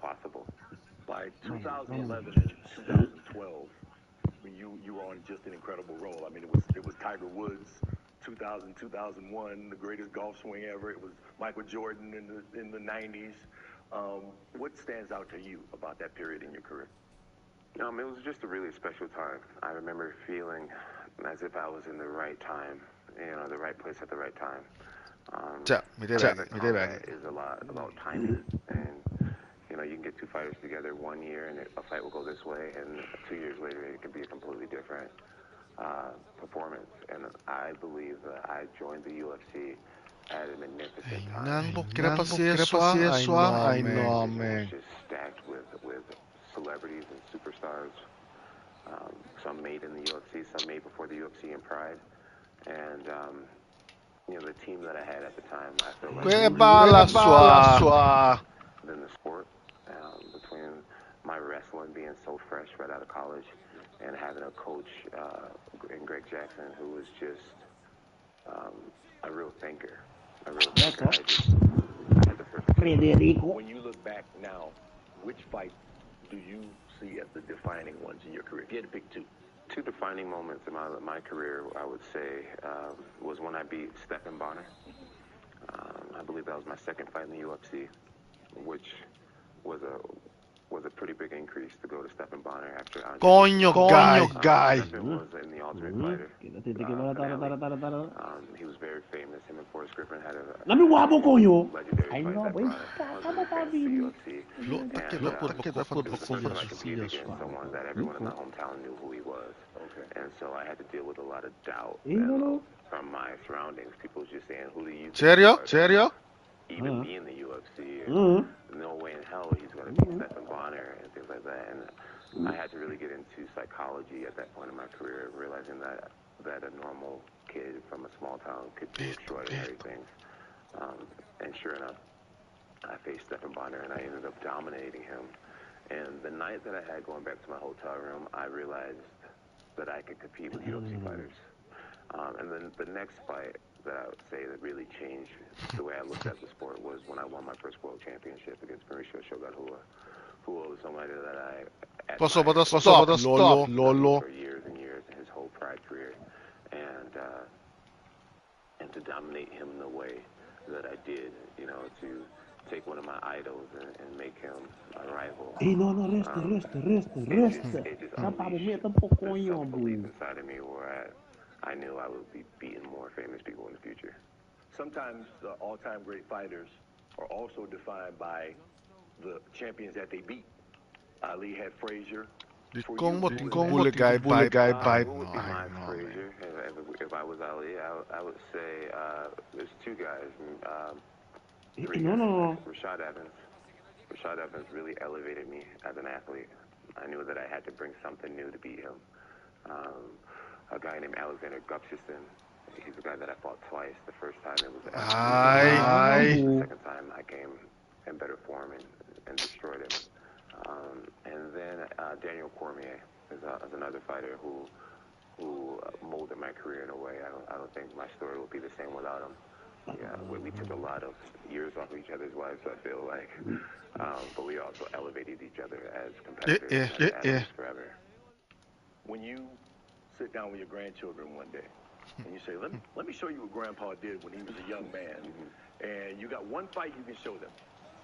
possible. By 2011 and 2012, you were on just an incredible roll. I mean, it was Tiger Woods, 2000, 2001, the greatest golf swing ever. It was Michael Jordan in the 90s. What stands out to you about that period in your career? It was just a really special time. I remember feeling as if I was in the right time, the right place at the right time. Combat is a lot about timing, and you can get two fighters together 1 year, and a fight will go this way, and 2 years later, it can be a completely different performance. And I believe that I joined the UFC at a magnificent time. It was just stacked with celebrities and superstars. Some made in the UFC, some made before the UFC in Pride, and the team that I had at the time, I feel like than the sport. Between my wrestling being so fresh right out of college, and having a coach in Greg Jackson who was just a real thinker. I had the perfect. When you look back now, which fight do you see as the defining ones in your career? If you had to pick two. Two defining moments in my career, I would say, was when I beat Stephen Bonner. I believe that was my second fight in the UFC, which was a pretty big increase to go to Stephen Bonner after guy. Stephen was in the Ultimate Fighter. He was very famous. Him and Forrest Griffin had a legendary fight that brought hundreds of fans to UFC. And it was the first time I competed against someone that everyone in my hometown knew who he was. And so I had to deal with a lot of doubt from my surroundings. People just saying, who do you think? Serio? Even me in the UFC, and no way in hell he's going to beat Stephen Bonner and things like that. And I had to really get into psychology at that point in my career, realizing that a normal kid from a small town could do extraordinary things. And sure enough, I faced Stephen Bonner, and I ended up dominating him. And the night that I had going back to my hotel room, I realized that I could compete with UFC fighters. And then the next fight that I would say that really changed the way I looked at the sport was when I won my first world championship against Mauricio Shogun Hua, who was somebody that I admired Lolo. for years and years in his whole Pride career, and to dominate him in the way that I did, to take one of my idols and make him my rival. It just unleashed the self-belief inside of me where I knew I would be beating more famous people in the future. Sometimes all-time great fighters are also defined by the champions that they beat. Ali had Frazier. Who would be my Frazier? If I was Ali, I would say there's two guys. Three guys. Rashad Evans. Rashad Evans really elevated me as an athlete. I knew that I had to bring something new to beat him. A guy named Alexander Gustafsson. He's a guy that I fought twice. The first time it was the second time I came in better form and destroyed him. And then Daniel Cormier is another fighter who molded my career in a way. I don't think my story would be the same without him. Yeah, we took a lot of years off of each other's lives, I feel like. But we also elevated each other as competitors and athletes forever. When you sit down with your grandchildren one day and you say, let me show you what Grandpa did when he was a young man, and you got one fight you can show them,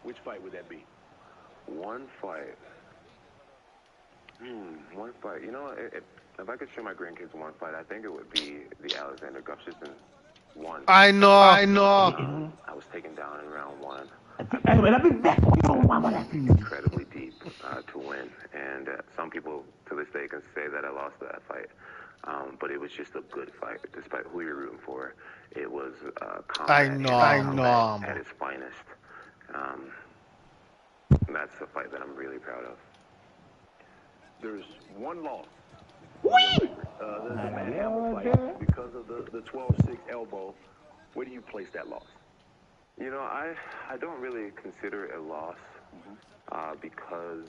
which fight would that be? One fight. One fight. If I could show my grandkids one fight, I think it would be the Alexander Gustafsson one. I know. I was taken down in round one. Incredibly deep to win, and some people to this day can say that I lost that fight. But it was just a good fight, despite who you're rooting for. It was combat at its finest. That's the fight that I'm really proud of. There's one loss. The Matt Hamill fight, because of the 12-6 elbow. Where do you place that loss? I don't really consider it a loss because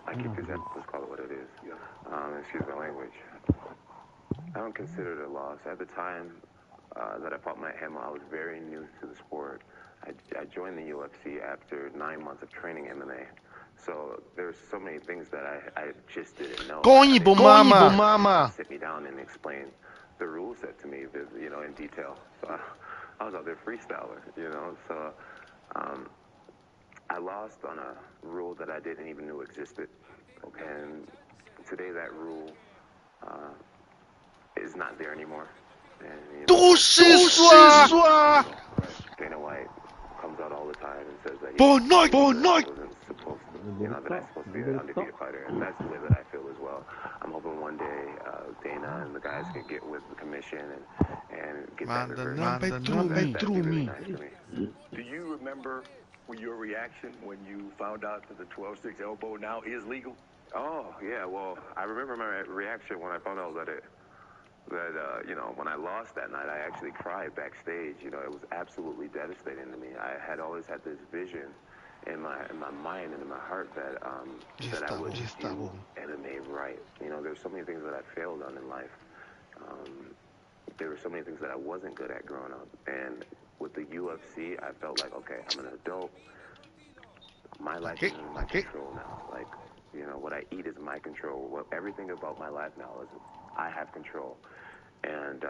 I keep this, let's call it what it is. Excuse my language. I don't consider it a loss. At the time that I fought Matt Hamill, I was very new to the sport. I joined the UFC after 9 months of training MMA. So there's so many things that I just didn't know. Mama. Sit me down and explain the rule set to me, you know, in detail. So I was out there freestyling, you know. So I lost on a rule that I didn't even know existed. And today that rule is not there anymore. And, you know, Dana White comes out all the time and says that Boa noite. wasn't supposed to, you know, that I'm supposed to be an undefeated fighter, and that's the way that I feel as well. I'm hoping one day Dana and the guys can get with the commission and get that reversed. That'd be really nice to me. Do you remember your reaction when you found out that the 12-6 elbow now is legal? Oh yeah, well I remember my reaction when I found out that you know, when I lost that night, I actually cried backstage. You know, it was absolutely devastating to me. I had always had this vision in my mind and in my heart that I would do MMA right. You know, there's so many things that I failed on in life. There were so many things that I wasn't good at growing up. And with the UFC, I felt like, okay, I'm an adult. My life is in my control now. Like, you know, what I eat is my control. Everything about my life now is I have control. And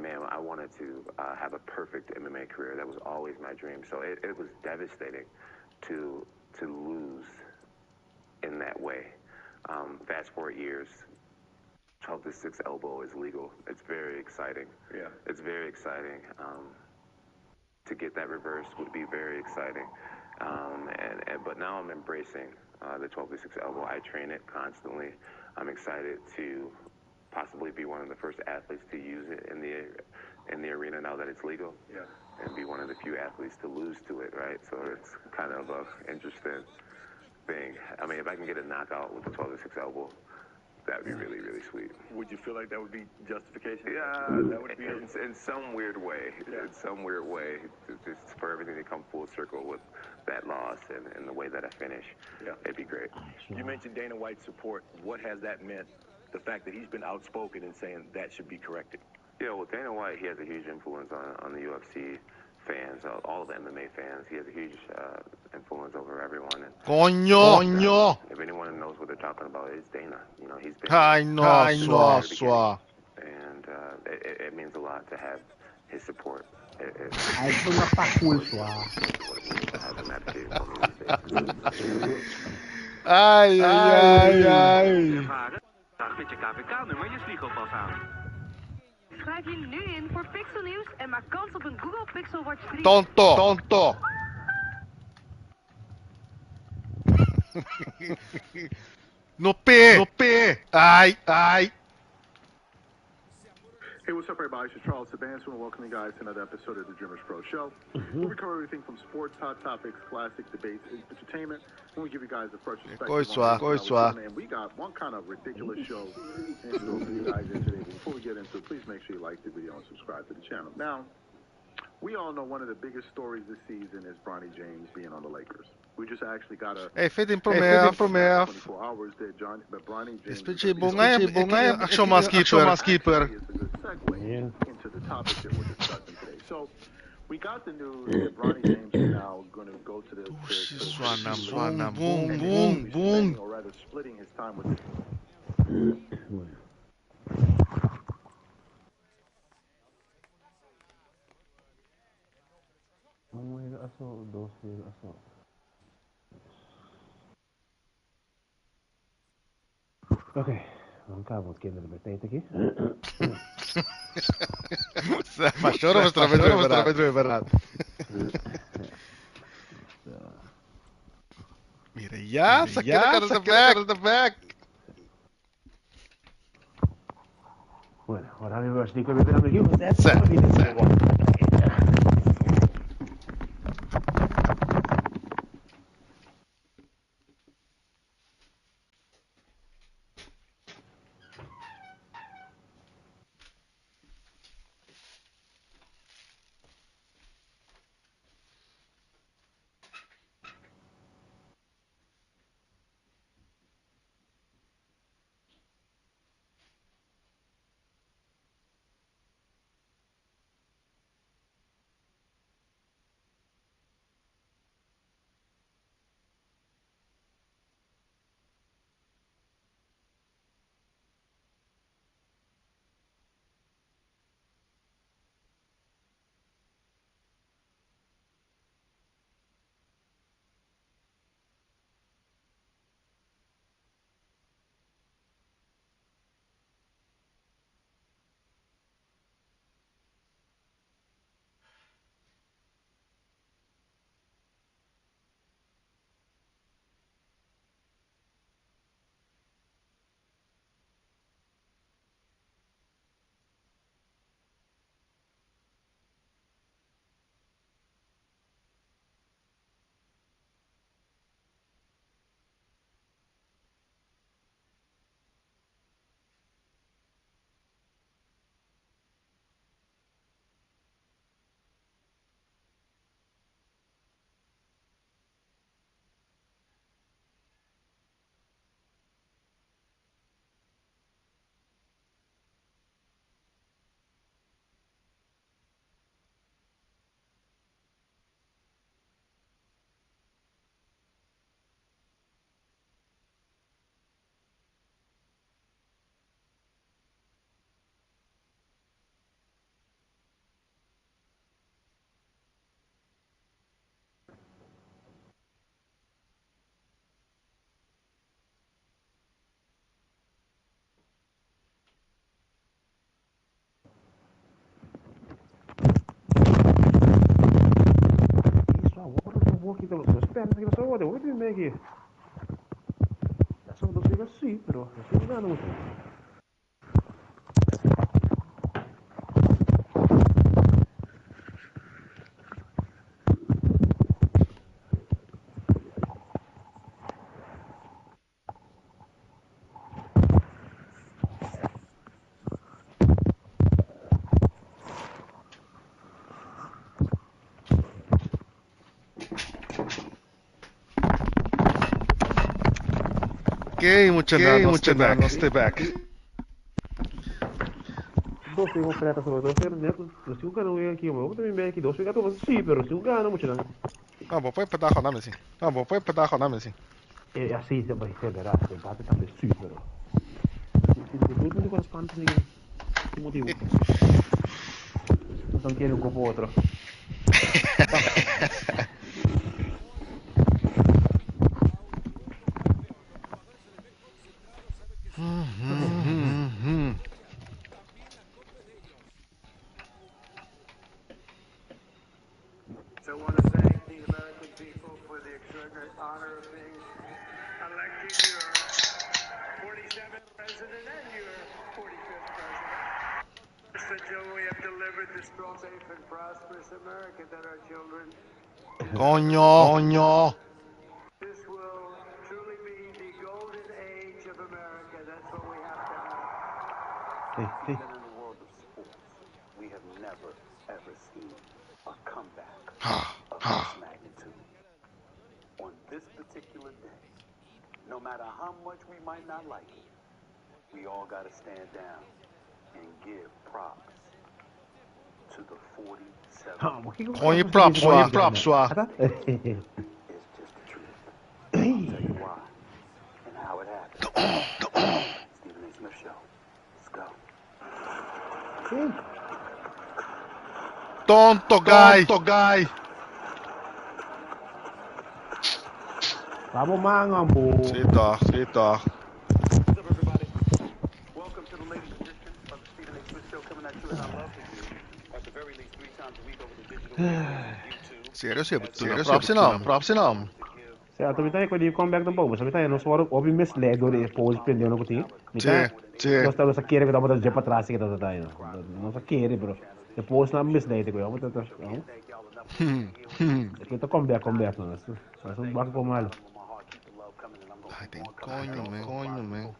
man, I wanted to have a perfect MMA career. That was always my dream. So it was devastating to lose in that way. Fast forward years, 12-6 elbow is legal. It's very exciting. Yeah. It's very exciting. To get that reversed would be very exciting. But now I'm embracing the 12-6 elbow. I train it constantly. I'm excited to possibly be one of the first athletes to use it in the arena now that it's legal. Yeah. And be one of the few athletes to lose to it, right? So it's kind of a interesting thing. I mean, if I can get a knockout with the 12-6 elbow, that'd be really, really sweet. Would you feel like that would be justification? Yeah, that would be in some weird way. Yeah. In some weird way, just for everything to come full circle with that loss and the way that I finish, Yeah. it'd be great. You mentioned Dana White's support. What has that meant? The fact that he's been outspoken in saying that should be corrected. Yeah, well, Dana White, he has a huge influence on the UFC fans, all the MMA fans. He has a huge influence over everyone. And, Coño. if anyone knows what they're talking about, it's Dana. You know, he's been Ay, no, and it means a lot to have his support. Ay, eso no está cool, suave. Have him advocating for me these days. Ay. Dag met je KVK-nummer je vliegoppas aan. Schrijf je nu in voor Pixelnieuws en maak kans op een Google Pixel Watch 3. Tonto. No P. Ay. Hey, what's up, everybody? It's Charles Sebastian. I want to welcome you guys to another episode of the Dreamers Pro Show. Where we cover everything from sports, hot topics, classic debates, entertainment. And we give you guys the first perspective. And we got one kind of ridiculous show in store for you guys here today. But before we get into it, please make sure you like the video and subscribe to the channel. Now, we all know one of the biggest stories this season is Bronny James being on the Lakers. We just actually got a... Feito em promessa. 24 hours that Bronny James... Action keeper. It's a good segue into the topic that we're discussing today. So, we got the news that Bronny James is now going to go to the... Boom. Or rather, splitting his time with... Oké, dan gaan we wat kinderen met eten aqui. Ma choro outra vez, verdade. Mira, yes, I get the back. Bueno, ahora mismo estoy beberando aquí. That's guarda, vuoi dirmi che... Sono così così, però, non sono venuto. Okay, mucha stay back. Dois ficam completa sobre dois ficam dentro. Eu sigo ganhando aqui, eu também bem aqui. Dois ficam todos sim, pero sigo ganhando muito não. Ah, bom, foi para dar rodada assim. Ah, bom, foi para dar rodada assim. É assim, você vai ser verdade, você bate também sim, pero. Tudo com as pantas aí. Que motivo? Então querem um copo outro. So I want to thank the American people for the extraordinary honor of being elected your 47th president and your 45th president. Until we have delivered the strong, safe, and prosperous America that our children. Coño. This will truly be the golden age of America. That's what we have to have. Even in the world of sports, we have never, ever seen a comeback of this magnitude. On this particular day, no matter how much we might not like it, we all got to stand down and give props to the 47. Gooi props, waar. It's just the truth. I'll tell you why and how it happened. Stephen A. Smith Show. Let's go. Tonto guy. Vamos mangambo. Sit toch. What's up, everybody? Welcome to the latest edition of the Stephen A. Smith Show, coming at you as I love to do, at the very least 3 times a week over the digital YouTube. Seriös, props enorm. Se attività è quella di comeback un po', ma attività non so o vi misled o poi prendono così. Sì. Non sto chiedere che dopo da già para trás che da dai. Non so chiedere però. E poi non misled quello, ma tanto. Questo comeback no. Sono un po' male. I think coño, man.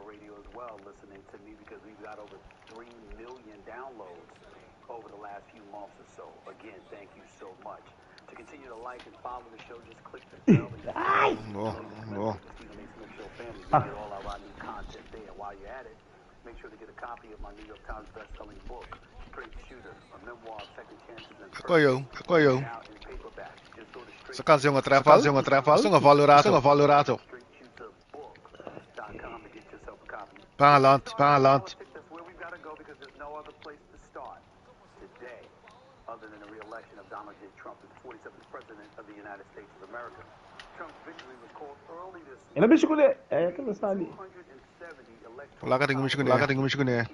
Radio as well, listening to me because we've got over 3 million downloads over the last few months or so. Again, thank you so much. To continue to like and follow the show, just click the bell. No. The Stephen A. Smith Show family. You get all our new content there. While you're at it, make sure to get a copy of my New York Times best-selling book, Straight Shooter, a memoir of second chances and Koyo. out in paperback. Just go to straight Essa canção é trafal. Sono valorato. straightshooterbook.com to get yourself a copy. Palant. That's where we've got to go because there's no other place to start today other than the re-election of Donald J. Trump as the 47th President of the United States of America. Trump's victory was called early this E la bici con che lo sta lì. 270 electoral Wala ka ting gumisyon eh.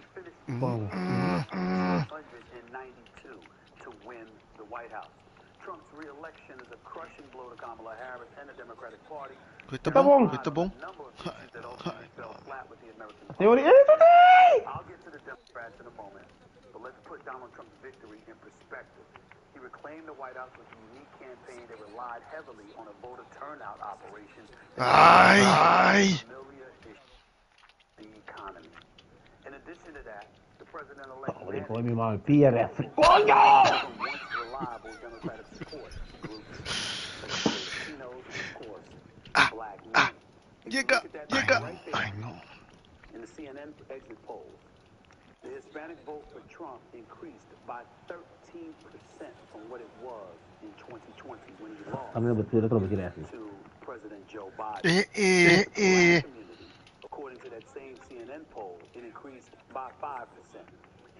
192 to win the White House. Trump's re-election is a crushing blow to Kamala Harris and the Democratic Party. Kuita bom. A number of issues that ultimately fell flat with the American Teori I'll get to the Democrats in a moment, but let's put Donald Trump's victory in perspective. He reclaimed the White House with a unique campaign that relied heavily on a voter turnout operation. Ai. The economy. In addition to that, the president-elect poi mi male PRF. once reliable Democratic support groups such as Latinos and, of course, black men. Llega. I know. In the CNN exit polls, the Hispanic vote for Trump increased by 13% from what it was in 2020 when he lost to President Joe Biden. According to that same CNN poll, it increased by 5%.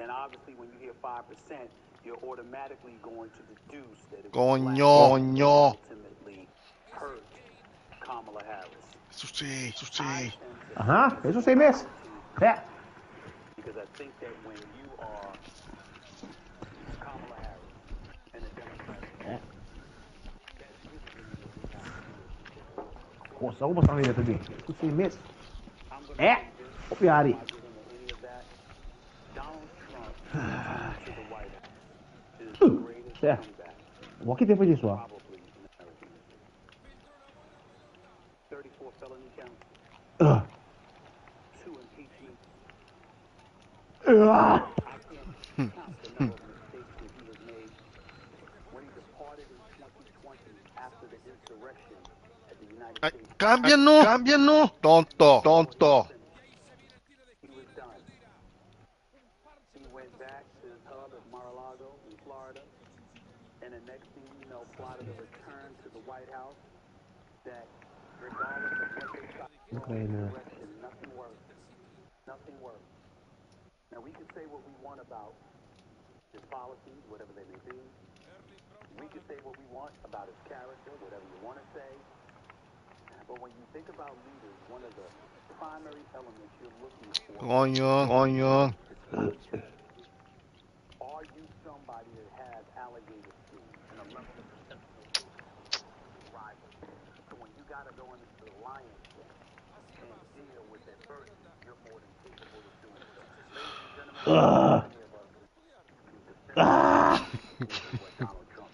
And obviously, when you hear 5%, you're automatically going to deduce that it will ultimately hurt Kamala Harris. Susi. Eso 6 meses. Because I think that when you are Kamala Harris and the Democrats, that's really coça, vamos passar ele também. Tu sei mesmo? O piari. Certo. O que tempo disso, ó? 34 felony counts. 2 impeachments. I can't count the number of mistakes that he has made when he departed in 2020 after the insurrection at the United States. Cambiano. Tonto. He was done. He went back to his hub at Mar-a-Lago in Florida, and the next thing you know, plotted a return to the White House that, regardless of what they thought, nothing worked. Nothing worked. Now, we can say what we want about his policies, whatever they may be. We can say what we want about his character, whatever you want to say. But when you think about leaders, one of the primary elements you're looking for Coño. are you somebody that has alligator skin and a level of acceptable rival? So when you got to go into the lion's den and deal with adversity, you're more than capable of doing so. Ladies and gentlemen, many of us what Donald Trump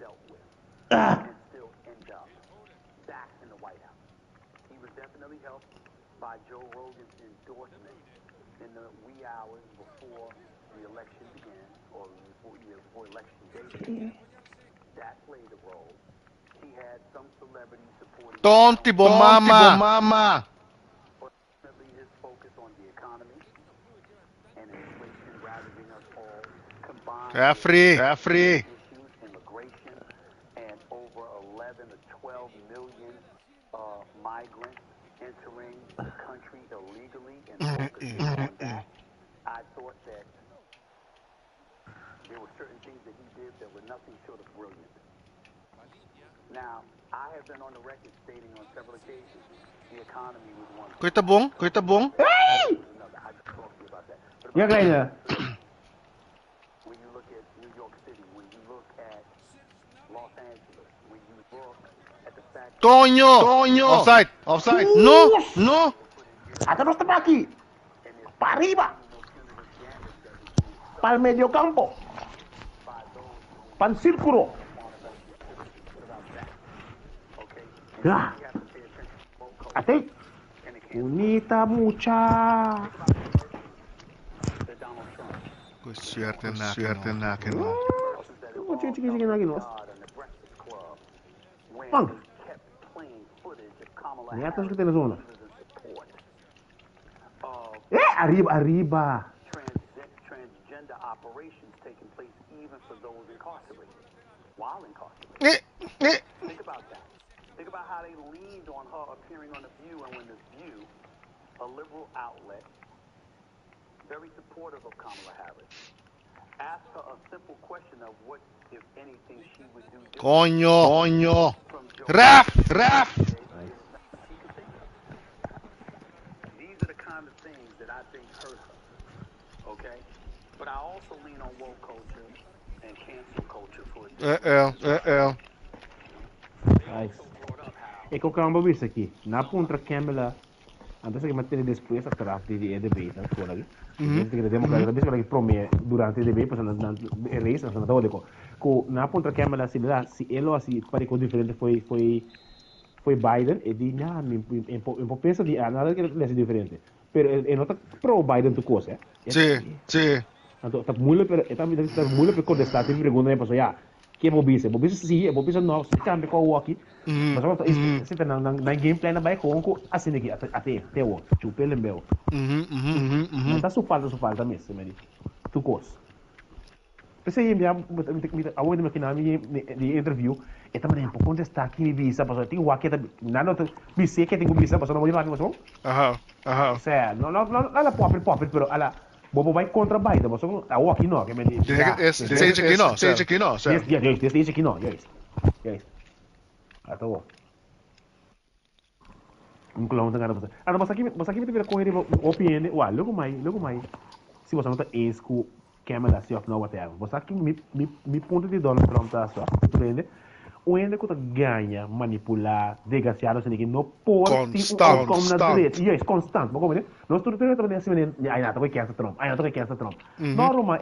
dealt with, and still end up back in the White House. He was definitely helped by Joe Rogan's endorsement in the wee hours before the election began, or before election day began. That played a role. He had some celebrities supporting Tonti mama. but definitely his focus on the economy and inflation ravaging us all, combined Carefree. issues, immigration, and over 11 to 12 million migrants entering the country illegally and focusing on that. I thought that there were certain things that he did that were nothing short of brilliant. Now, I have been on the record stating on several occasions the economy was one. Coita bom. I just talked to you about that. But Ja, kleine. when you look at New York City, when you look at Los Angeles, when you look at the fact Coño. Offside. No. Hasta no está aquí. Para arriba. Para el medio campo. Para el círculo. Ate. Bonita mucha. Suerte na que no. Chiqui lagi no. Bang. Ni atas que tienes una. Arriba. Transgender operations taking place even for those incarcerated, while incarcerated. Think about that. Think about how they leaned on her appearing on The View, and when The View, a liberal outlet, very supportive of Kamala Harris, asked her a simple question of what, if anything, she would do differently. Coño. Raf. These are the kind of things that I think hurt her. Okay? But I also lean on woke culture and cancel culture for it. Nice. Ik ook aan bewust aqui. Na ponta Kamala, antes que matéria depois a tratar de debate, agora. Que democracia depois que promete durante o debate, pois na race, na toda deco. Co na ponta Kamala se ele assim para que diferente foi Biden e di não, em pensa de nada que é diferente. Pero é nota pro Biden tu coisa. Sí. Então tá muito para contestar tem pergunta para já. Que bobise sim, bobise não, se cambia com o aqui. Mas agora se tem na game plan na vai com assim aqui até o chupe lembeu. Não tá falta mesmo, me tu coisa. Pensei em a onde me na de interview, e também por contestar aqui me visa, para tem o aqui nada me sei que tem visa, para não vou lá com Aham. Sé, no pop, pero a la bobo vai contra Biden, mas a aqui não, que me diz. Seja aqui não. Dice aqui não, yes. Até o. Clown tengah apa? Ada masa kita tidak correr opini, wah, logo mais. Se você não está com Kamala, se of não whatever. Você aqui me ponto de Donald Trump tá só, entende? onde que ganha, manipular, desgraciado, assim, que não pode constant. Yes, constant. Maar kom je, nós tudo também assim, ai não, tô com cancer Trump, ai não tô com cancer Trump. Normal,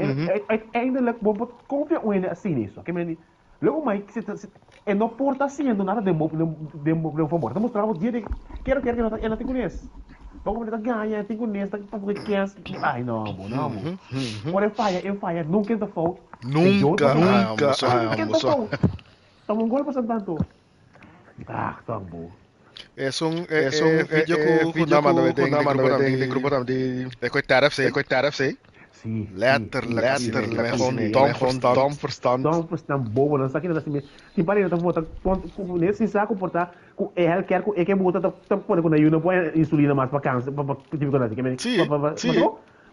eindelijk bijvoorbeeld kom je onde assim nisso, que me logo mais que se não porta assim, não nada de favor. Estamos mostrando dia de quero que não te conhece. Vamos ver ganha, te conhece, tá com cancer. Ai não, não. Por falha, nunca é fault. Nunca. Tamo um gol passando tanto. Ah, tão bom. É um vídeo que o Nama tem grupo de coitado, sei. Sim. Letterlijk, gewoon dom verstand. Bobo, não sabe que assim, tem parede tá volta, nesse saco portar, com quer com que bota tá pôr com aí não põe insulina mais para câncer, para tipo coisa que me. Sim.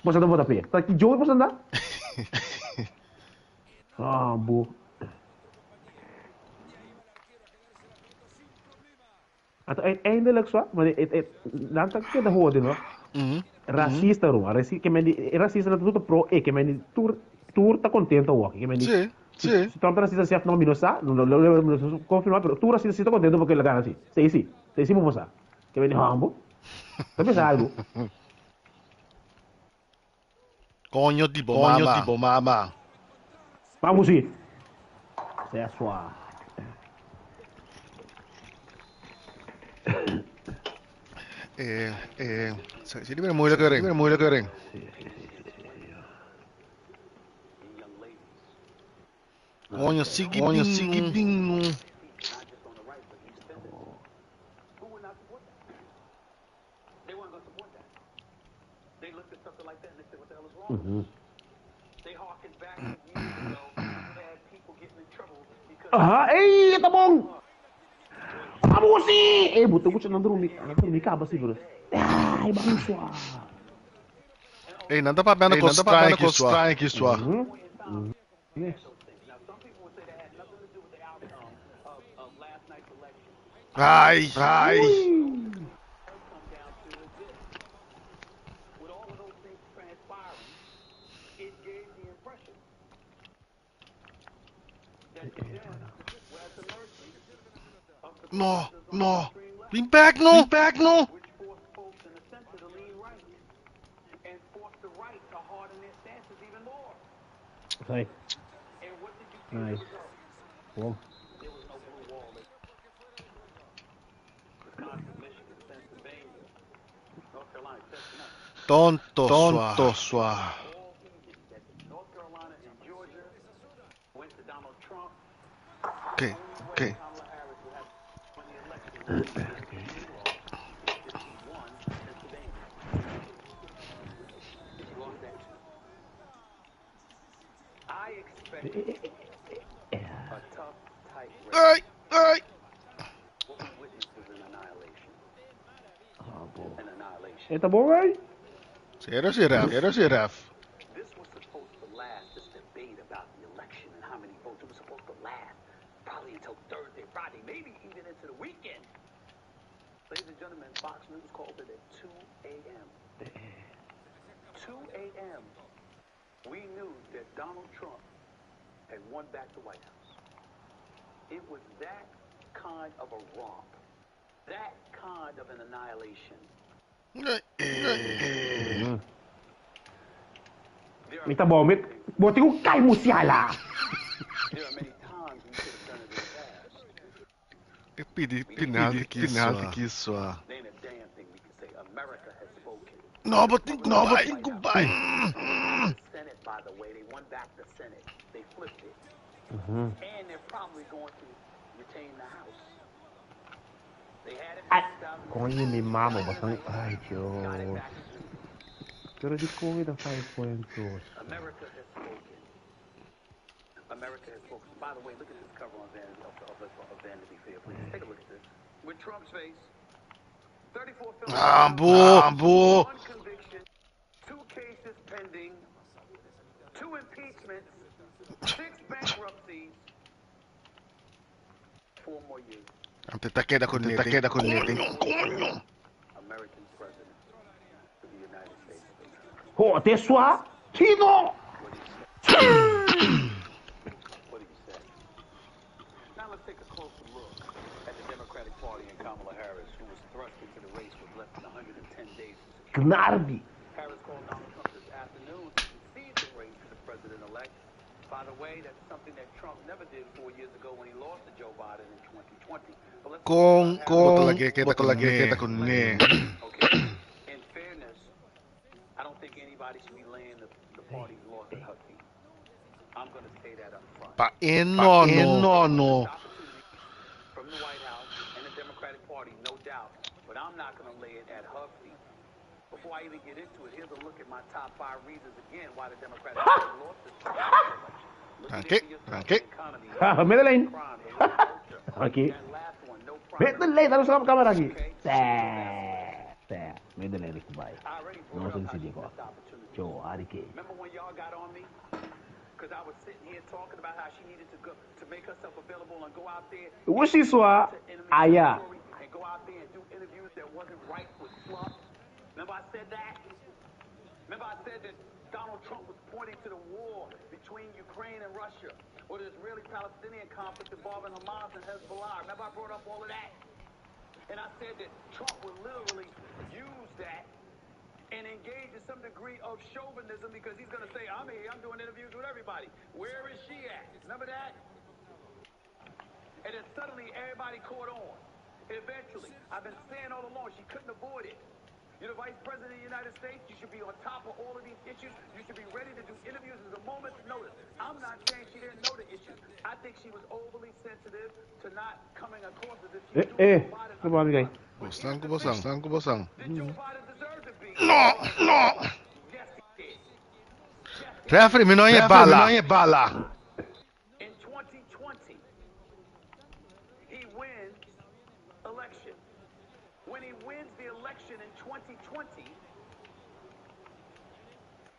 Você não bota pé. Tá que jogo você anda? Ah, bo. Eindelijk zo, maar dan kan je dat horen, no? Racista, Roma. Racista é tudo pro e que me tour tá contente o que me Sim. Se Trump racista se não me não confirmar, pero tu racista está contente porque ele gana assim. Sei vamos lá. Que me hambo. Tá pensando algo? Coño tipo mama. Vamos ir. Se é sua. Jadi benar mulai kering. Coño, sigue bingo. Ei, tá bom. Vamos sim! Buta gusto não dormir caba sih bro. Ai, bagus wah. Nanda pa bana strike isso. Yes. Ai. No. Lean back, no. Nice. Cool. Tonto sua. Okay. Ai. Tá bom, vai? Zero, Raf. This was supposed to last, this debate about the election and how many votes. It was supposed to last probably until Thursday, Friday, maybe even into the weekend. Ladies and gentlemen, Fox News called it at 2 a.m. 2 a.m. We knew that Donald Trump had won back the White House. It was that kind of a romp, that kind of an annihilation. Tá bom, botei cai musiala. There are many times we could have done it in the past. Penalti que isso. There ain't a damn thing we can say. America has spoken. No, but goodbye. The Senate, by the way, they won back the Senate. They flipped it. And they're probably going to retain the House. They had it in 2000. Coño, mi mama, bastante. Ay, Dios. Pero de comida faz cuentos. America has spoken. America has spoken. By the way, look at this cover on Vanity Fair, please. Take a look at this. With Trump's face, 34 felonies, one conviction, 2 cases pending, 2 impeachments, 6 bankruptcies, 4 more years. Te queda con American president of the United States of America. Oh, te soa? Tino! What do you say? Now let's take a closer look at the Democratic Party and Kamala Harris, who was thrust into the race with less than 110 days to secure. Gnardi. Harris called Donald Trump this afternoon to concede the race to the president-elect. By the way, that's something that Trump never did 4 years ago when he lost to Joe Biden in 2020. But let's Okay. In fairness, I don't think anybody should be laying the party's loss at her feet. I'm going to say that up front. From the White House and the Democratic Party, no doubt. But I'm not going to lay it at her feet. Before I even get into it, here's a look at my top 5 reasons again why the Democratic Party lost this election. Medellín. Aquí. Medellín, dale la cámara aquí. Medellín, bye. No se decide quoi. Joe, Arike. Remember when y'all got on me? Because I was sitting here talking about how she needed to go to make herself available and go out there. What she saw, Aya. And go out there and do interviews that wasn't right with fluff. Remember I said that? Remember I said that Donald Trump was pointing to the war between Ukraine and Russia, or the Israeli-Palestinian conflict involving Hamas and Hezbollah. Remember I brought up all of that? And I said that Trump would literally use that and engage in some degree of chauvinism because he's going to say, I'm here, I'm doing interviews with everybody. Where is she at? Remember that? And then suddenly everybody caught on. Eventually, I've been saying all along, she couldn't avoid it. You're the Vice President of the United States. You should be on top of all of these issues. You should be ready to do interviews at a moment's notice. I'm not saying she didn't know the issues. I think she was overly sensitive to not coming across as if she was doing Joe Biden. Did Joe Biden deserve to be? No. Yes, he did. Referee, mi non è balla. In 2020, he wins election. When he wins the election in 2020,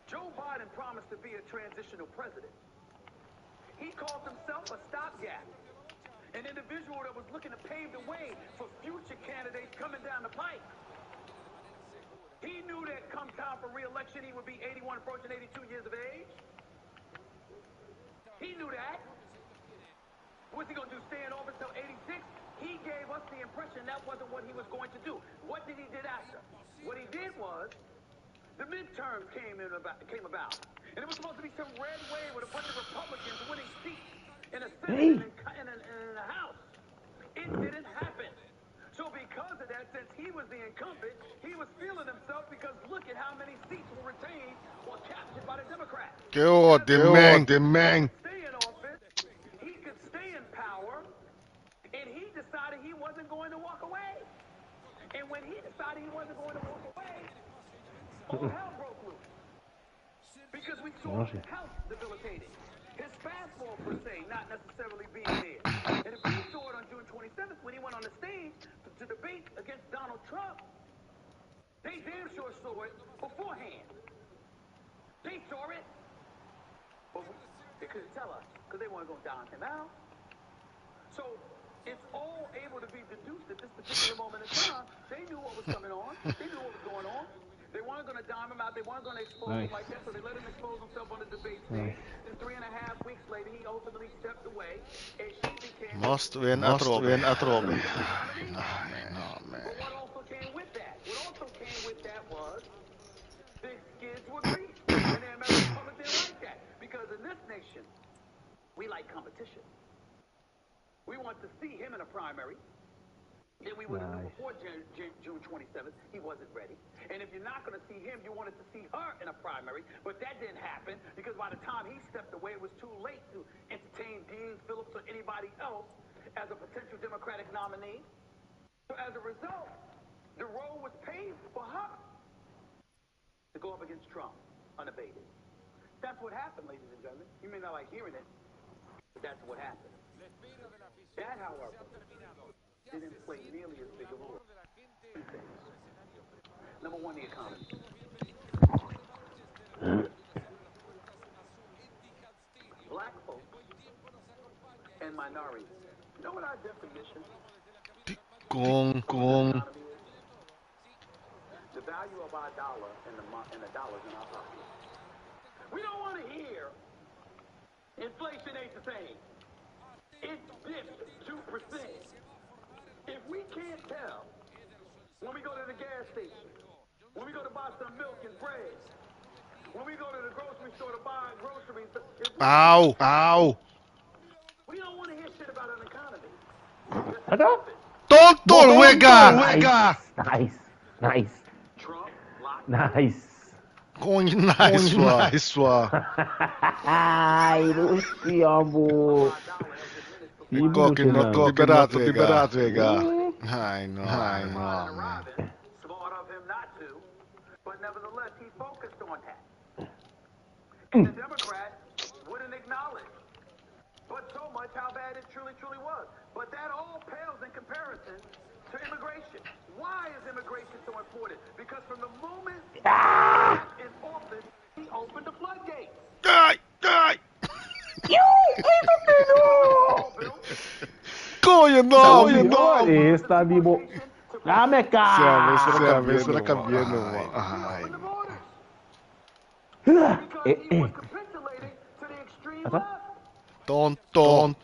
Joe Biden promised to be a transitional president. He called himself a stopgap, an individual that was looking to pave the way for future candidates coming down the pike. He knew that come time for re-election, he would be 81, approaching 82 years of age. He knew that. What's he going to do, stay in office until 86? He gave us the impression that wasn't what he was going to do. What did he do after? What he did was, the midterms came about. And it was supposed to be some red wave with a bunch of Republicans winning seats in a Senate and in a House. It didn't happen. So because of that, since he was the incumbent, he was feeling himself because look at how many seats were retained or captured by the Democrats. The man. Stay in office. He could stay in power. And he decided he wasn't going to walk away. And when he decided he wasn't going to walk away, all hell broke loose. Because we saw health debilitating. His fastball, per se, not necessarily being there. And if we saw it on June 27th when he went on the stage to debate against Donald Trump, they damn sure saw it beforehand. They saw it. But they couldn't tell us because they weren't going to down him out. So it's all able to be deduced at this particular moment in time. They knew what was coming on. They knew what was going on. They weren't going to dime him out. They weren't going to expose him like that, so they let him expose himself on the debate stage. And 3.5 weeks later, he ultimately stepped away, and she became... Must win at Robin. No, man. But what also came with that? What also came with that was the skids were greased, and the American public didn't like that. Because in this nation, we like competition. We want to see him in a primary. Then we would have known before June 27th, he wasn't ready. And if you're not going to see him, you wanted to see her in a primary. But that didn't happen because by the time he stepped away, it was too late to entertain Dean Phillips or anybody else as a potential Democratic nominee. So as a result, the road was paved for her to go up against Trump, unabated. That's what happened, ladies and gentlemen. You may not like hearing it, but that's what happened. That, however, didn't play nearly as big a role. Two things. Number one, the economy. Black folks and minorities. You know what our definition Gong. The value of our dollar and the dollars in our pocket. We don't want to hear inflation ain't the same. It dipped some milk and bread. When we go to the grocery store to buy groceries, Ow! Ow! we don't want to hear shit about an economy. Tonto, Wega! Nice. Trump, Nice. Going nice one. Ai, Luciano. Liberato, Wega. I know, man. Smart of him not to, but nevertheless, he focused on that. And the Democrats wouldn't acknowledge, but so much how bad it truly was. But that all pales in comparison to immigration. Why is immigration so important? Because from the moment he got in office, he opened the floodgates. Die! No. Esta vivo. Dame cá. Se la cambié, no. Ay, Apa? Tonto.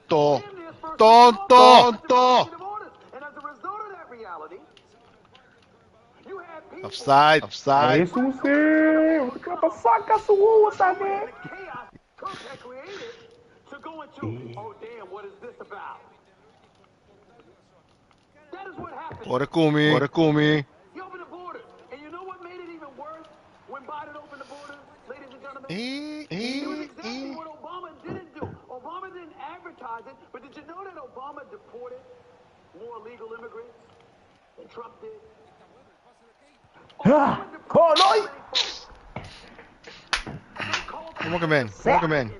Offside. Isso sim. Pra saca sua, sabe? Ora come. He opened the border. And you know what made it even worse? When Biden opened the border, ladies and gentlemen, it was exactly what Obama didn't do. Obama didn't advertise it, but did you know that Obama deported more illegal immigrants than Trump did? Come on, man.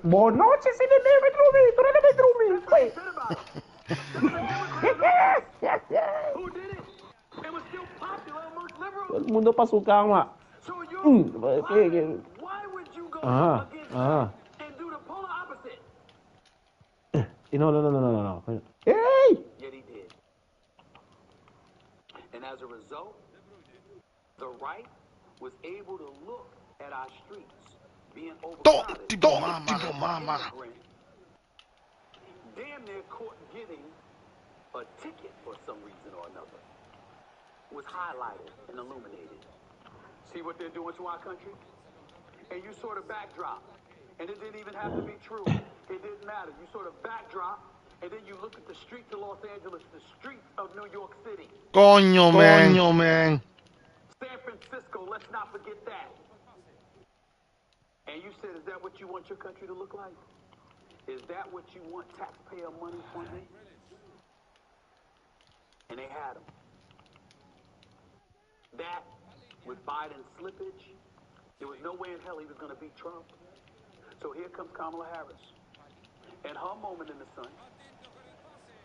Boa noite, se bebê vai dormir. Tu não vai dormir. Who did it? It was still popular amongst liberals. Todo mundo passou o carro lá. So why would you go against that and do the polar opposite? No. Hey! Yet he did. And as a result, the right was able to look at our streets being overcrowded. Mama. Damn near caught getting a ticket for some reason or another. Was highlighted and illuminated. See what they're doing to our country? And you sort of backdrop. And it didn't even have to be true. It didn't matter. You sort of backdrop, and then you look at the streets of Los Angeles, the streets of New York City. Coño, man. San Francisco, let's not forget that. And you said, is that what you want your country to look like? Is that what you want taxpayer money funding? And they had them. That, with Biden's slippage, there was no way in hell he was going to beat Trump. So here comes Kamala Harris. And her moment in the sun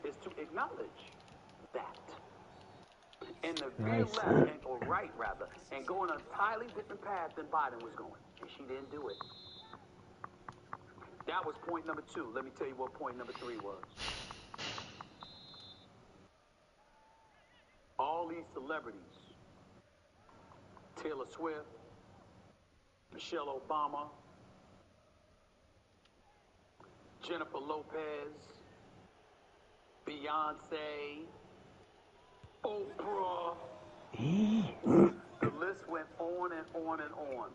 is to acknowledge that. And the veer left, or right rather, and go on a entirely different path than Biden was going. And she didn't do it. That was point number 2. Let me tell you what point number 3 was. All these celebrities, Taylor Swift, Michelle Obama, Jennifer Lopez, Beyonce, Oprah. The list went on and on and on.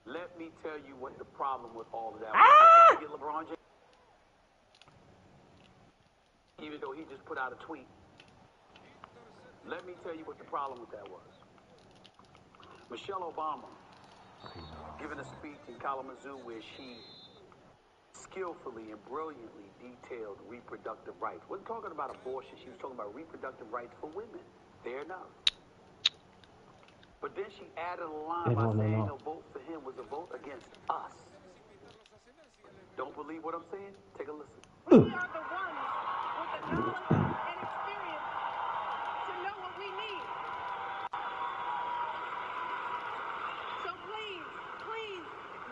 Let me tell you what the problem with all of that was. Get LeBron James, even though he just put out a tweet. Let me tell you what the problem with that was. Michelle Obama giving a speech in Kalamazoo where she skillfully and brilliantly detailed reproductive rights. Wasn't talking about abortion. She was talking about reproductive rights for women. Fair enough. But then she added a line by saying a vote for him was a vote against us. Don't believe what I'm saying? Take a listen. We are the ones with the knowledge and experience to know what we need. So please,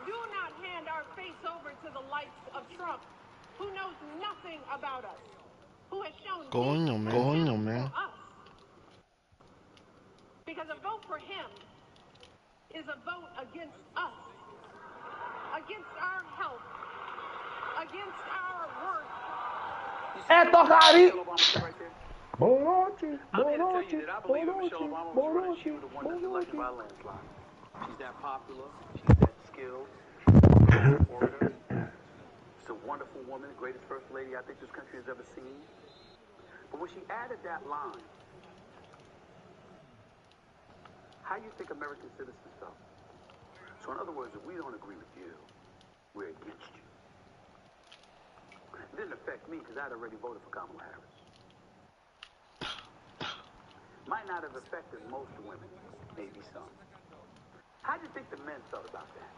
do not hand our face over to the likes of Trump, who knows nothing about us, who has shown Coño, man. us. Because a vote for him is a vote against us, against our health, against our worth. Eto, Harry! I'm here to tell you that I believe if Michelle Obama was running, she would have won this election by a landslide. She's that popular. She's that skilled. Orator. She's a wonderful woman, the greatest first lady I think this country has ever seen. But when she added that line, how you think American citizens felt? So in other words, if we don't agree with you, we're against you. It didn't affect me because I'd already voted for Kamala Harris. Might not have affected most women, maybe some. How do you think the men felt about that?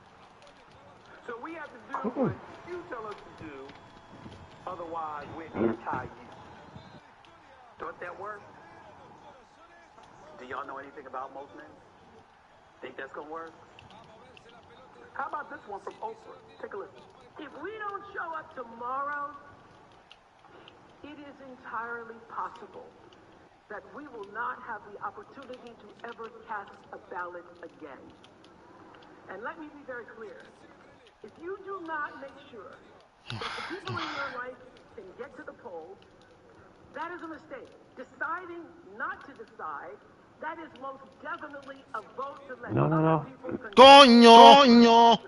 So we have to do what you tell us to do, otherwise we're anti-you. Thought that work? Do y'all know anything about most men? Think that's gonna work? How about this one from Oprah? Take a listen. If we don't show up tomorrow, it is entirely possible that we will not have the opportunity to ever cast a ballot again. And let me be very clear. If you do not make sure that the people in your life can get to the polls, that is a mistake. Deciding not to decide, that is most definitely a vote to let other people Coño!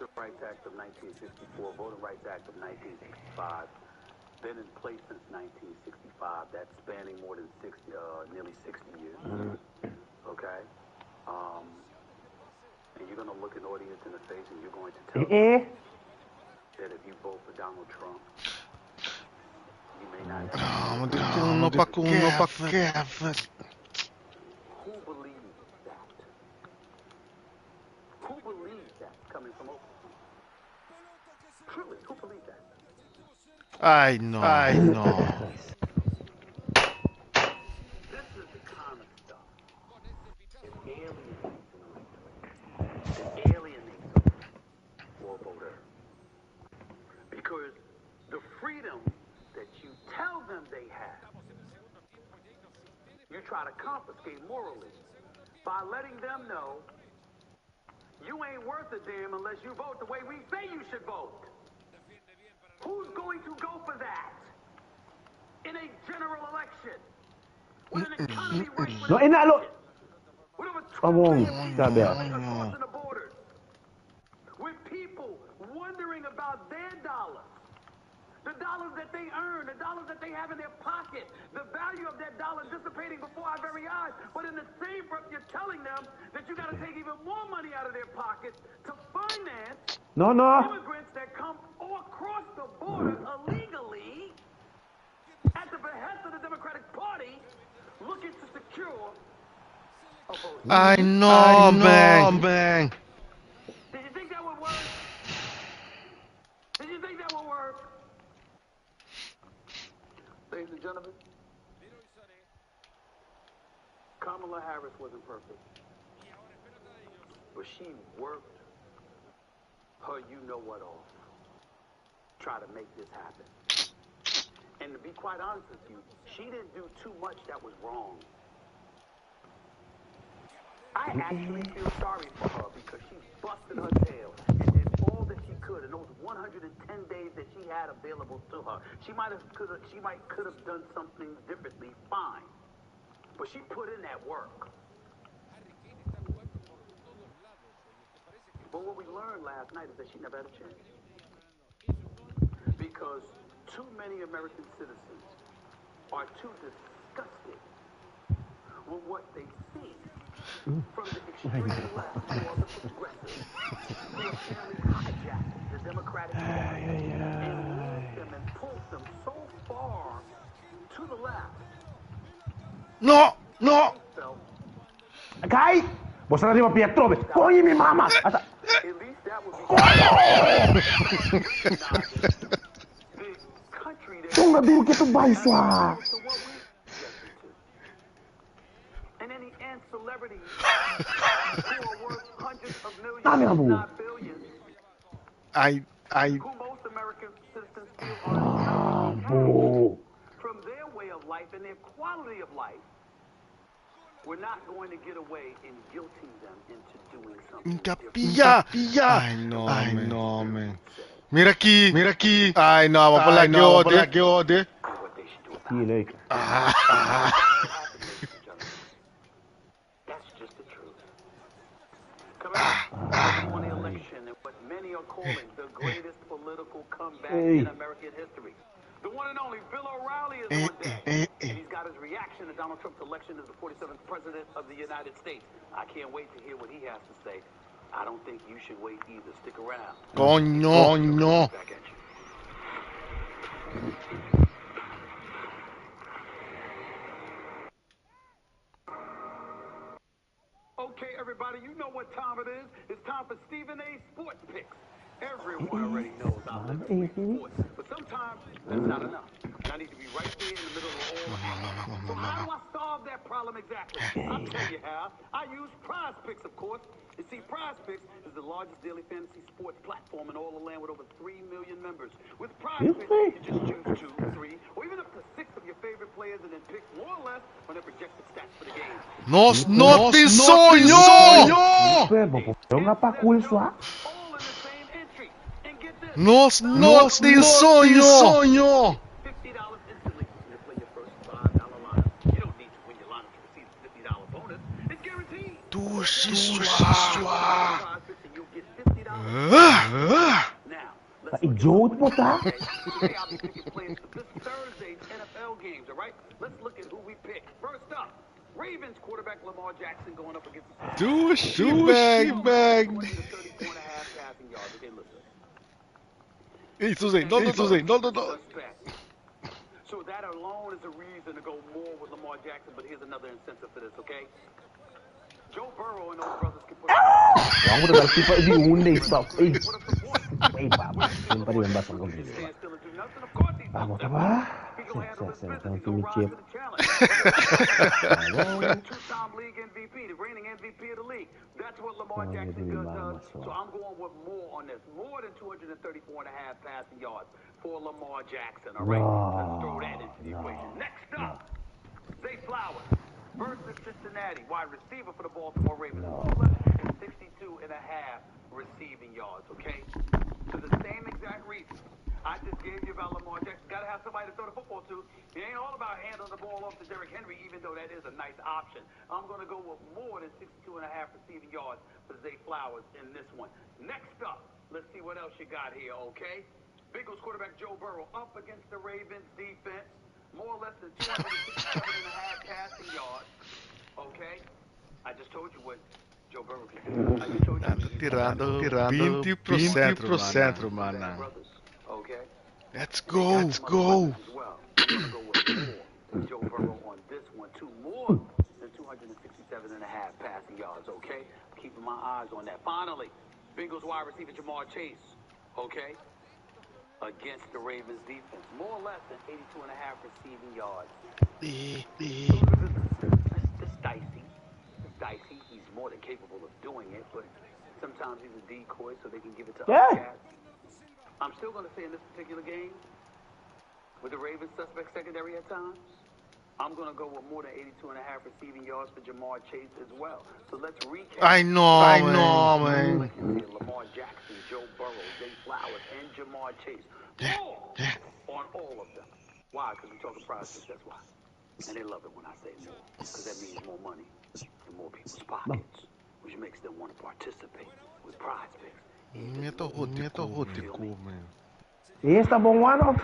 The Rights Act of 1964, Voting Rights Act of 1965, been in place since 1965. That's spanning more than nearly 60 years. Okay? And you're going to look an audience in the face and you're going to tell them that if you vote for Donald Trump, you may not have Who believes that? Who believes that coming from Oprah? Truly, who believes that? I know. This is the kind of stuff that alienates for a voter. Because the freedom that you tell them they have, you try to confiscate morally by letting them know you ain't worth a damn unless you vote the way we say you should vote. Who's going to go for that in a general election? With an economy right No, enalo. with over 2 Come on, million people sabi. crossing the borders. With people wondering about their dollars. The dollars that they earn, the dollars that they have in their pocket, the value of that dollar dissipating before our very eyes. But in the same breath, you're telling them that you got to take even more money out of their pockets to finance immigrants that come across the border illegally at the behest of the Democratic Party, looking to secure a vote. I know, man. Did you think that would work? Did you think that would work? Ladies and gentlemen, Kamala Harris wasn't perfect, but she worked her you-know-what off, try to make this happen. And to be quite honest with you, she didn't do too much that was wrong. I actually feel sorry for her because she busted her tail and did all that she could in those 110 days that she had available to her. She might could have done something differently, fine. But she put in that work. But what we learned last night is that she never had a chance. Because too many American citizens are too disgusted with what they see from the extreme left or the progressive who apparently hijacked the Democratic Party and moved them and pulled them so far to the left. No. Kai! Bosan na si Pietro, be. Coño, mi mama! Asa. At least that would be the country that Tunga duro que tu vai sua. and any celebrities who are worth hundreds of millions, if not billions, who most American citizens feel are from their way of life and their quality of life. We're not going to get away in guilting them into doing something different. I know, man. Mira aquí. Ay, no, vamos por la que ode. That's just the truth. Come calling the greatest political comeback in American history. The one and only Bill O'Reilly is on deck, and he's got his reaction to Donald Trump's election as the 47th president of the United States. I can't wait to hear what he has to say. I don't think you should wait either. Stick around. Coño. Back at you. Okay, everybody, you know what time it is. It's time for Stephen A. Sports Picks. Everyone already knows I live in sports, but sometimes that's not enough. And I need to be right there in the middle of all the action. So how do I solve that problem exactly? I'll tell you how. I use Prize Picks, of course. You see, Prize Picks is the largest daily fantasy sports platform in all the land with over 3 million members. With Prize Picks, you just choose 2, 3, or even up to 6 of your favorite players and then pick more or less on their projected stats for the game. Não tem sonho! Nós não tem sonho! $50 instantly to play your first $5 lineup. You don't need to win your lineup to receive the $50 bonus. It's guaranteed. Dushi Prize Picks and you'll get $50. Now, let's today I'll be picking players for this Thursday's NFL games, all right? Let's look at who we picked. First up, Ravens quarterback Lamar Jackson going up against the Douchebag. 34.5 passing yards. Okay, listen. Isso, Zé. Não. So that alone is a reason to go more with Lamar Jackson, but here's another incentive for this, okay? Joe Burrow and those brothers can put Vamos dar tipo de Vamos, two-time league MVP, the reigning MVP of the league. That's what Lamar Jackson does. So I'm going with more on this. More than 234.5 passing yards for Lamar Jackson. All right, let's throw that into the equation. Next up, Zay Flowers versus Cincinnati, wide receiver for the Baltimore Ravens. 62.5 receiving yards. Okay, for the same exact reason I just gave you about Lamar Jackson. Got to have somebody to throw the football to. It ain't all about handing the ball off to Derrick Henry, even though that is a nice option. I'm going to go with more than 62.5 receiving yards for Zay Flowers in this one. Next up, let's see what else you got here, okay? Bengals quarterback Joe Burrow up against the Ravens defense. More or less than 267.5 passing yards, okay? I just told you what Joe Burrow can do. I just told you tirando 20%, mano. Okay. Let's go. Well, I'm going to go with more. Joe Burrow on this one, too. More than 267.5 passing yards, okay? Keeping my eyes on that. Finally, Bengals wide receiver Jamar Chase, okay? Against the Ravens defense. More or less than 82.5 receiving yards. It's dicey. It's dicey. He's more than capable of doing it, but sometimes he's a decoy so they can give it to other cats. I'm still going to say in this particular game, with the Ravens suspect secondary at times, I'm going to go with more than 82.5 receiving yards for Jamar Chase as well. So let's recap. I know, man. Lamar Jackson, Joe Burrow, Zay Flowers, and Jamar Chase. On all of them. Why? Because we're talking Prize Picks, that's why. And they love it when I say more, because that means more money in more people's pockets, which makes them want to participate with Prize Picks. Mnie to hotyku, man. Está bom, mano?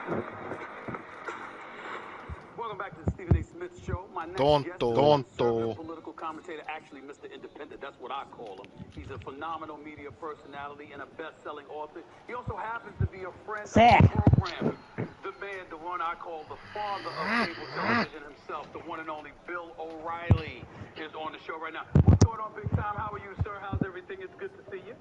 Welcome back to the Stephen A. Smith Show. My next guest is a political commentator, actually Mr. Independent. That's what I call him. He's a phenomenal media personality and a best-selling author. He also happens to be a friend of the program. The man, the one I call the father of cable television himself, the one and only Bill O'Reilly, is on the show right now. What's going on, big time? How are you, sir? How's everything? It's good to see you.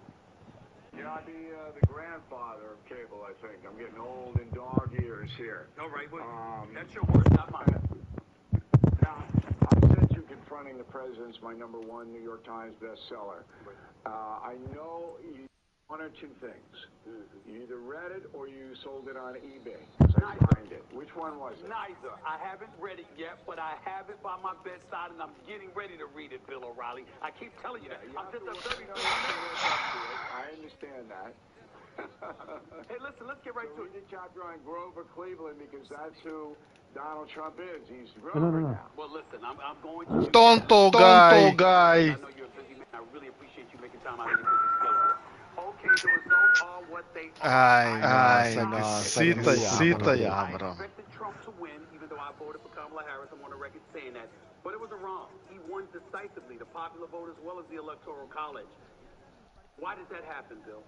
Yeah, I'd be the grandfather of cable, I think. I'm getting old in dog ears here. All right, well, that's your word, not mine. Now, I sent you Confronting the President's my #1 New York Times bestseller. I know you one or two things. You either read it or you sold it on eBay. I find it. Which one was it? Neither. I haven't read it yet, but I have it by my bedside, and I'm getting ready to read it, Bill O'Reilly. I keep telling you that. I'm just a very good I understand that. Hey, listen, let's get right to it. Read the chapter on Grover Cleveland, because that's who Donald Trump is. He's Grover now. Well, listen, I'm going to... Tonto guy. I know you're a busy man. I really appreciate you making time out of your busy schedule. Okay, the results are what they are. Ay, no, cita ya, bro. I expected Trump to win, even though I voted for Kamala Harris. I'm on the record saying that. But it was wrong. He won decisively, the popular vote as well as the Electoral College. Why did that happen, Bill?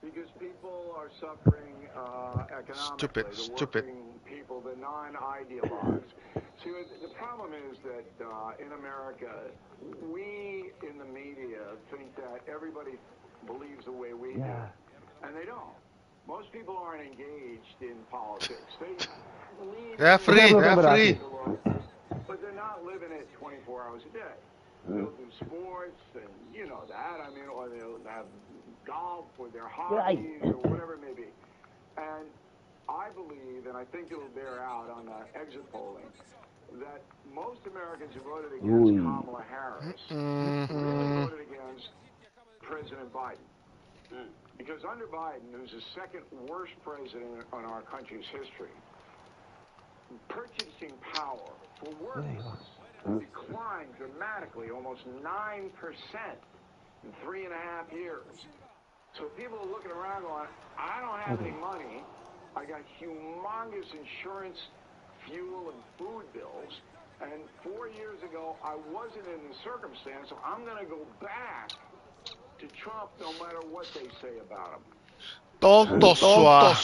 Because people are suffering economically. Stupid. The working people, the non-ideologues. See, the problem is that in America, we in the media think that everybody believes the way we do, and they don't. Most people aren't engaged in politics. They're free. But they're not living it 24 hours a day. They'll do sports, and you know that. I mean, or they'll have golf or their hobbies or whatever it may be. And I believe, and I think it will bear out on exit polling, that most Americans who voted against Kamala Harris really voted against President Biden. Because under Biden, who's the second worst president in our country's history, purchasing power for workers declined dramatically, almost 9% in 3.5 years. So people are looking around going, I don't have any money. I got humongous insurance, fuel, and food bills. And 4 years ago, I wasn't in the circumstance, so I'm going to go back to Trump no matter what they say about him. Tonto sua.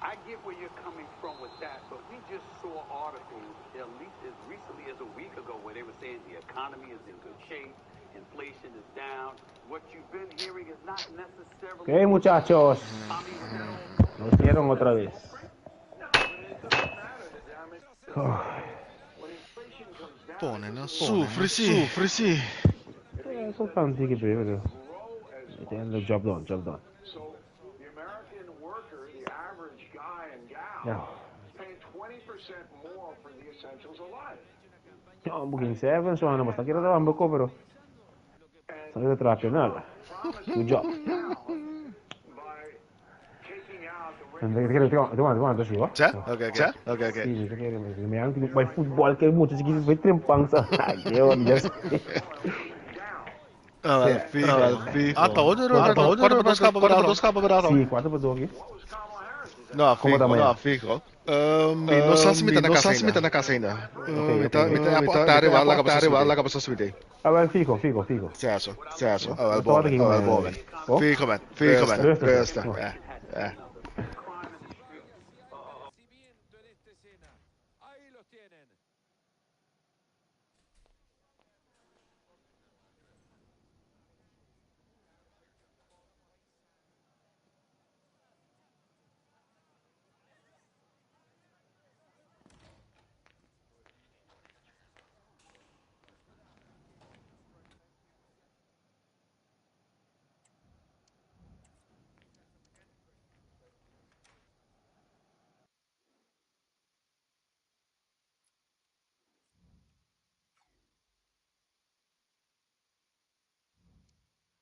I get where you're coming from with that, but we just saw articles, at least as recently as a week ago, where they were saying the economy is in good shape, inflation is down. What you've been hearing is not necessarily... Ok, muchachos. Nos dieron otra vez. Ponen sufri sì. Soltanto che breve. The job done. So the American worker, the average guy and gal, is paying 20% more for the essentials of life. No, booking 7, so hanno basta che era un poco però. Salite tra penale. Good job. ¿Te sí, va? Ok. Sí, me han tirado el fútbol que mucho si quieres ver trempanza. Qué onda. Fico. Quanto per scappo? Sì, 4 per 2. No, fico. Non sa se mi tá na casa ainda. Mi tá a portare, lá que posso subir. Vabbè, fico. Certo. Buono. Fico, man. Besta.